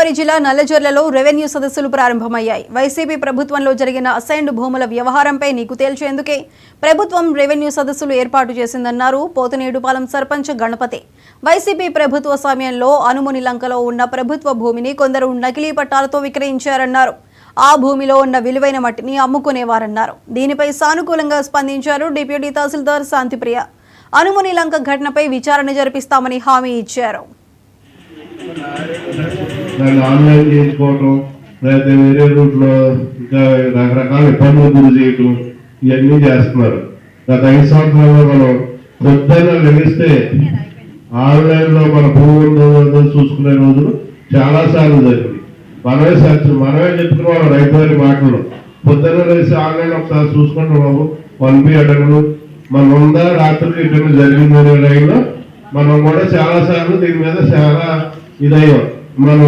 గోదావరి జిల్లా నల్లజర్లలో రెవెన్యూ సదస్సులు ప్రారంభమయ్యాయి. వైసీపీ ప్రభుత్వంలో జరిగిన అసైన్డ్ భూముల వ్యవహారంపై నీకు తేల్చేందుకే ప్రభుత్వం రెవెన్యూ సదస్సులు ఏర్పాటు చేసిందన్నారు పోతనేడుపాలెం సర్పంచ్ గణపతి. వైసీపీ ప్రభుత్వ సమయంలో అనుముని లంకలో ఉన్న ప్రభుత్వ భూమిని కొందరు నకిలీ పట్టాలతో విక్రయించారన్నారు. ఆ భూమిలో ఉన్న విలువైన మట్టిని అమ్ముకునేవారన్నారు. దీనిపై సానుకూలంగా స్పందించారు డిప్యూటీ తహసీల్దార్ శాంతిప్రియ. అనుముని లంక ఘటనపై విచారణ జరిపిస్తామని హామీ ఇచ్చారు. దాన్ని ఆన్లైన్ చేసుకోవటం, లేకపోతే వేరే రూట్లో ఇంకా రకరకాల ఇబ్బందులు గురి చేయటం, ఇవన్నీ చేస్తున్నారు. గత 5 సంవత్సరాల్లో మనం పొద్దున్న లభిస్తే ఆన్లైన్లో మన భూములు చూసుకునే రోజులు చాలాసార్లు జరిగింది. మనమే చెప్పుకున్న వాళ్ళు రైతు వారి మాటలు పొద్దున్న లేసి ఆన్లైన్ ఒకసారి చూసుకుంటాం బాబు 1B అటెండ్లు మనం ఉందా రాత్రికి ఇటెండ్ జరిగిందనే లైన్లో మనం కూడా చాలాసార్లు దీని మీద చాలా ఇదయ్యాం. మనం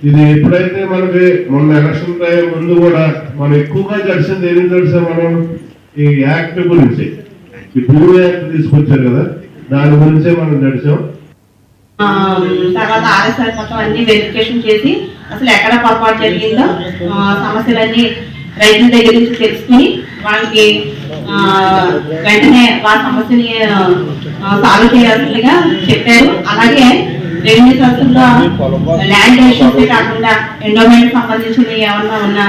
ఇది ఎప్పుడైతే మనకి మొన్న ఎలక్షన్ టైం ముందు కూడా మనం ఎక్కువగా జరిసింది ఏం తెలిసా, మనం ఈ యాక్ట్ గురించి, ఈ భూమి యాక్ట్ తీసుకొచ్చారు కదా, దాని గురించే మనం నడిచాం. తర్వాత ఆర్ఎస్ఆర్ మొత్తం అన్ని వెరిఫికేషన్ చేసి అసలు ఎక్కడ పొరపాటు జరిగిందో సమస్యలన్నీ రైతుల దగ్గర నుంచి తెలుసుకుని వాళ్ళకి వెంటనే వాళ్ళ సమస్యని సాల్వ్ చేయాల్సిందిగా చెప్పారు. అలాగే రెవెన్యూ సదస్సుల్లో ల్యాండ్ ఇష్యూస్ కాకుండా ఎండోమెంట్ సంబంధించిన ఏమన్నా ఉన్న